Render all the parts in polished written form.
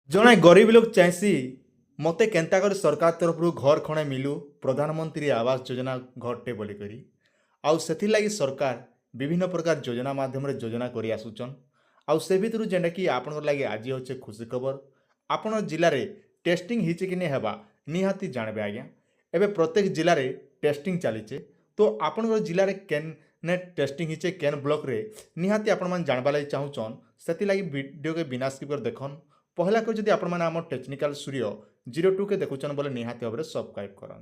ଜଣେ ଗରିବ ଲୋକ ଚାହିଁସି ମୋତେ କେନ୍ତା କରି ସରକାର ତରଫରୁ ଘର ଖଣେ ମିଲୁ ପ୍ରଧାନମନ୍ତ୍ରୀ ଆବାସ ଯୋଜନା ଘରଟେ ବୋଲିକରି ଆଉ ସେଥିର୍ଲାଗି ସରକାର ବିଭିନ୍ନ ପ୍ରକାର ଯୋଜନା ମାଧ୍ୟମରେ ଯୋଜନା କରି ଆସୁଛନ୍ ଆଉ ସେ ଭିତରୁ ଯେନ୍ଟାକି ଆପଣଙ୍କର ଲାଗି ଆଜି ହଉଛେ ଖୁସି ଖବର ଆପଣଙ୍କ ଜିଲ୍ଲାରେ ଟେଷ୍ଟିଂ ହେଇଛି କି ନାଇଁ ହେବା ନିହାତି ଜାଣିବେ ଆଜ୍ଞା। ଏବେ ପ୍ରତ୍ୟେକ ଜିଲ୍ଲାରେ ଟେଷ୍ଟିଂ ଚାଲିଛେ ତ ଆପଣଙ୍କର ଜିଲ୍ଲାରେ କେନେ ଟେଷ୍ଟିଂ ହେଇଛେ କେନ୍ ବ୍ଲକରେ ନିହାତି ଆପଣମାନେ ଜାଣିବା ଲାଗି ଚାହୁଁଛନ୍ ସେଥିଲାଗି ଭିଡ଼ିଓକେ ବିନା ସ୍କିପ୍ କରି ଦେଖନ୍। पहला कर जदि आपण मैंने आम टेक्निकाल सूर्य 02 के देखुन बोले निहाती भाव में सब्सक्राइब करन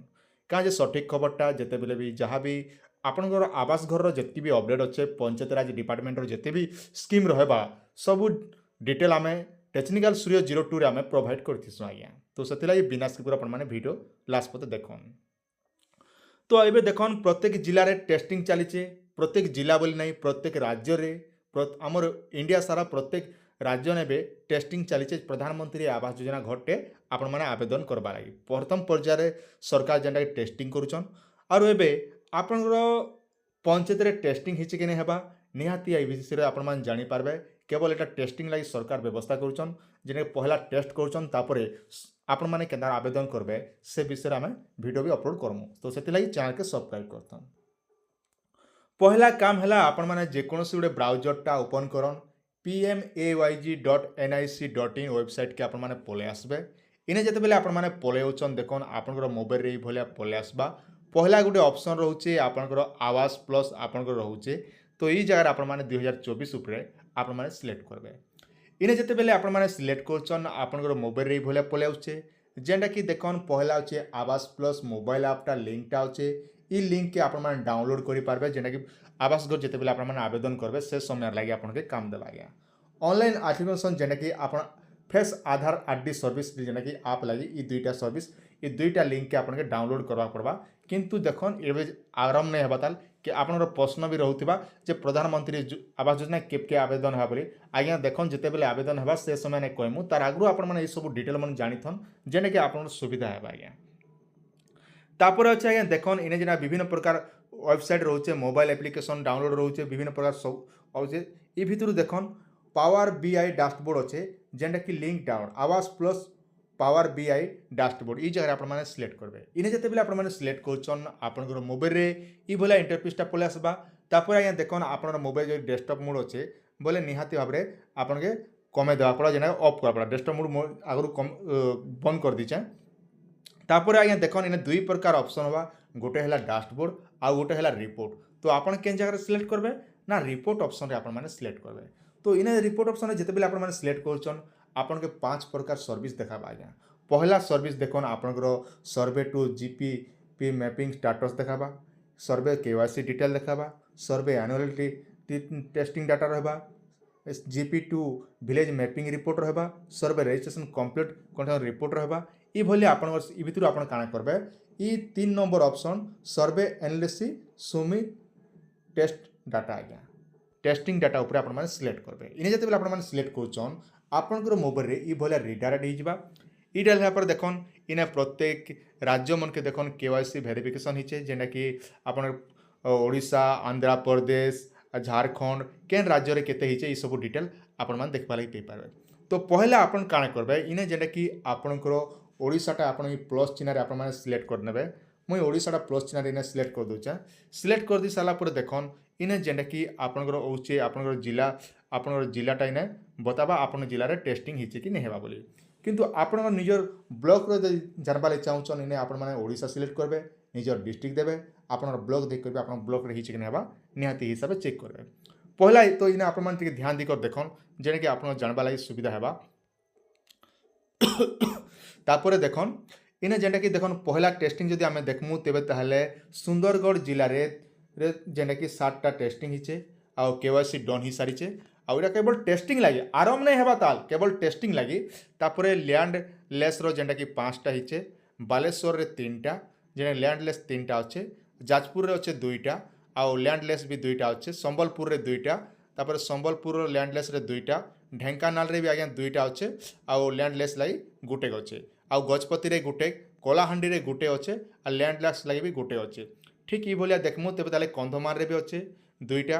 क्या सठिक खबरटा जिते बेले भी जहाँ भी आपणकर आवास घर जी भी अपडेट अच्छे पंचायत राज डिपार्टमेंट जिते भी स्कीम रहा सबू डिटेल आम टेक्निकाल सूर्य 02 आम प्रोभाइड करतीसु आज्ञा। तो से बिना स्किप आपने भिडियो लास्ट पते देखन। तो ये देखन प्रत्येक जिले में टेस्टिंग चलीचे प्रत्येक जिला बोली नहीं प्रत्येक राज्य में आमर इंडिया सारा प्रत्येक राज्य ने टेस्टिंग चलीचे प्रधानमंत्री आवास योजना घरटे आपण मैंने आवेदन करवा लगी प्रथम पर्यायर सरकार जेनटा टेस्टिंग करुचन और एबे आपणकर पंचायत रे टेस्टिंग हिचे कि नहीं हेबा निहाती ए विषय रे आपण मैंने जानि पारबे केवल एटा टेस्टिंग लगी सरकार व्यवस्था करुचन जेने पहला टेस्ट करुचन तापरे आपण मैंने केना आवेदन करबे से विषय आम वीडियो भी अपलोड करमु तो से चैनल के सब्सक्राइब करतन। पहला काम है आपण मैंने जेकोसी गोटे ब्राउजरटा ओपन करन pmayg.nic.in वेबसाइट के आपने पलि आसबे इने जिते बेले आपने पलि होचन देखन आपनकर मोबाइल रे भलिया पलि आसबा पहला गोटे ऑप्शन रोचे आपनकर आवास प्लस आपनकर रोचे तो ये जगह आपने 2024 उपरे आपने सिलेक्ट करबे इने जिते बेले आपने सिलेक्ट करचन आपनकर मोबाइल रे भलिया पलि आउचे जेंटा कि देखन पहला होचे आवास प्लस मोबाइल ऐपटा लिंकटा होचे ई लिंक के आपने डाउनलोड करि पारबे जेंटा कि आवास घर जिते बेले आपने आवेदन करबे से समय लगे आपके काम देला गया ऑनलाइन एप्लिकेशन जेना कि आप फेस आधार आरडी सर्विस जेना कि आप लगी ई दुईटा सर्विस ई दुईटा लिंक के आपके डाउनलोड करवा पड़वा किंतु देखन एबे आराम नहीं हेबा ताल कि आपनर प्रश्न भी रहउथिबा जे प्रधानमंत्री आवास योजना के आवेदन हेबा बोली आज्ञा देखन जिते बेले आवेदन हेबा से समय ने कहमु तार आगु आपण माने ई सब डिटेल मन जानिथन जेना कि आपनर सुविधा हेबा आज्ञा। तापर अच्छे आज्ञा देखन इने जेना विभिन्न प्रकार वेबसाइट रोचे मोबाइल एप्लिकेशन डाउनलोड रोचे विभिन्न प्रकार सब अच्छे ये भितर देखन पावर बीआई डैशबोर्ड अच्छे जेनटा कि लिंक डाउन आवास प्लस पावर बीआई डैशबोर्ड ये जगह आपने सिलेक्ट करेंगे इने जिते बेले आपने सिलेक्ट करछन आपनकर मोबाइल रे ई भला इंटरफेसटा पले आसबा तापर आज्ञा देखन आपनर मोबाइल जो डेस्कटॉप मोड अच्छे बोले निहाती भाव में आपके कमे देवा पड़ा जेना ऑफ करा पड़ा डेस्कटॉप मोड आगु बंद कर दीचे तापर आज्ञा देखन इने दुई प्रकार ऑप्शन होगा गोटे है डैशबोर्ड आउ गोटे है रिपोर्ट तो आपन केन जगह सिलेक्ट करबे ना रिपोर्ट ऑप्शन रे आपन माने सिलेक्ट करबे तो इने रिपोर्ट ऑप्शन रे जिते बेले आपन माने सिलेक्ट करछन आपन के 5 प्रकार सर्विस देखाबा आज्ञा। पहला सर्विस देखन आपनकर survey to GPP mapping status देखाबा सर्वे केवाईसी डिटेल देखाबा सर्वे एनुअलिटी टेस्टिंग डाटा रहबा GP to village mapping report रहबा सर्वे रजिस्ट्रेशन कंप्लीट कंटेन रिपोर्ट रहबा ई भली आपन ई भितर आपन काना करबे ई 3 नंबर ऑप्शन सर्वे एनालिसिस सुमी टेस्ट डाटा आज्ञा टेस्टिंग डाटा ऊपर आपण माने सिलेक्ट करबे इने जते बेले आपण माने सिलेक्ट करछन आपनकर मोबाइल रे ई भलिया रिडायरेक्ट हो जिबा ई डाल पर देखन इने प्रत्येक राज्य मन के देखन केवाईसी वेरिफिकेशन हिचे जेना कि आपण ओडिशा आंध्र प्रदेश झारखंड केन राज्य रे केते हिचे ई सब डिटेल आपण माने देखबा लागि पे पारबे। तो पहला आपण काना करबे इने जेना कि आपनकर ओडिशाटा आपण ई प्लस चिन्ह रे आपण माने सिलेक्ट कर नेबे मुई ओडिशाटा प्लस चिन्ह रे इने सिलेक्ट कर दोचा सिलेक्ट कर दी साला पर देखन इने जेनटा कि आपनकर होचे आपनकर जिलाटा इने बताबा आपन जिले में टेस्टिंग हिचे कि नहीं हेबा बोली किंतु आपनकर निजर ब्लॉक रे जानबा ले चाहूचन इने आपण माने ओडिशा सिलेक्ट करबे निजर डिस्ट्रिक्ट देबे आपनर ब्लॉक देख करबे आपन ब्लॉक रे हिचे कि नहीं हेबा निहाती हिसाब से चेक करबे। पहला तो इने आपण माने टिके ध्यान दी कर देखन जेने कि आपन जानबा लागि सुविधा हेबा तापरे देखन इने जेनटा कि देखन पहला टेस्टिंग जदि आमे देखमु तेबे ताहले सुंदरगढ़ जिले रे जेना कि 7टा टेस्टिंग हिचे आउ केवाईसी डन ही सारीचे आउ एटा केवल टेस्टिंग लगी आराम नहीं हेबा ताल केवल टेस्टिंग लगी तापरे लैंडलेस रो जेनटा कि 5टा हिचे बालेश्वर रे 3टा जेने लैंडलेस 3टा अच्छे जाजपुर रे अच्छे 2टा आउ लैंडलेस भी 2टा अच्छे संबलपुर रे 2टा तापरे संबलपुर लैंडलेस रे 2टा ढेंकानाल रे भी आज्ञा 2टा अच्छे आउ लैंडलेस लगी गोटे अच्छे आउ गजपति रे गोटे कलाहांडी रे गोटे अच्छे आ लैंडलेस लगी भी गोटे अच्छे ठीक ये भाया देखमु तेज ताले कंधमार रे भी अच्छे 2टा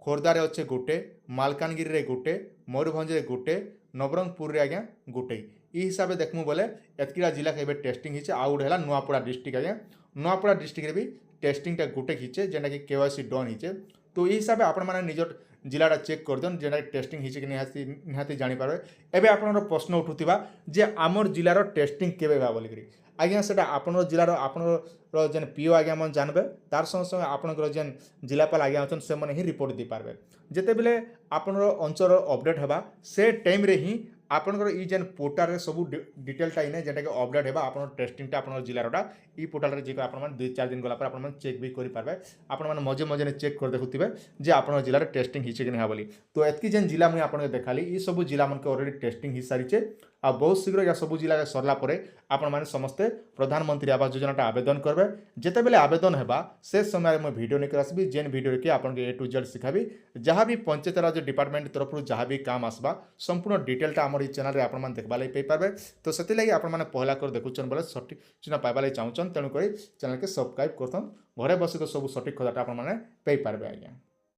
खोर्धार अच्छे गोटे मालकानगिरी रे गोटे मयूरभंज रे गोटे नवरंगपुर रे आज्ञा गोटे ई हिसाब से देखमु बोले एतकीटा जिला के टेस्टिंग हिचे आउ गोटे है नुआपड़ा डिस्ट्रिक्ट आज्ञा नुआपड़ा डिस्ट्रिक्ट भी टेस्टिंगटा गोटे हिचे जेनटा कि केवाईसी डन हिचे तो ये हिसाब से आपण मैंने निजर जिलाटा चेक करदिन जेनटा टेस्टिंग हिचे कि निहाती जानीपारे एबे आपनर प्रश्न उठुथिबा जे आमर जिलार टेस्टिंग केबे बा बोलिकरी आज्ञा सेटा आपनर जिलार आपनर जेन पीओ आज्ञा मन जानबे तार संगे संगे आपनकर जेन जिलापाल आज्ञा अछन से माने ही रिपोर्ट दी पारबे जेते बेले आपनर अंचल अपडेट हेबा से टाइम रे ही आपनकर ई जेन पोर्टल रे सब डिटेलटा इने जेटा कि अपडेट हेबा आपनर टेस्टिंगटा आपनर जिलारटा ई पोर्टल रे जे आपण मान 2-4 दिन गला पर आपण मान चेक भी करि पारबे आपण मान मजे मजे चेक कर देखुथिबे जे आपनर जिलार टेस्टिंग हिचे कि नै बोली तो एतकी जेन जिला मुई आपन देखाली ई सब जिला मन के ऑलरेडी टेस्टिंग हि सारिचे आ बहुत शीघ्र या सब जिला सरला परे आपण माने समस्ते प्रधानमंत्री आवास योजनाटा आवेदन करबे जेते बेले आवेदन हेबा से समय मैं वीडियो लेकर आसबी जेन वीडियो के आपन के A to Z सिखाबी जहाँ भी पंचायत राज डिपार्टमेंट तरफ जहाँ भी काम आसबा संपूर्ण डिटेलटा हमर ई चैनल रे आपण मान देखबा लई पई पारबे तो सेति लागि आपण माने पहला कर देखुचन बोले सटीक सूचना पाइबा लई चाहुचन तेनु करी चैनल के सब्सक्राइब करथन घरे बसी तो सब सटीक कथाटा आपण माने पई पारबे आज्ञा।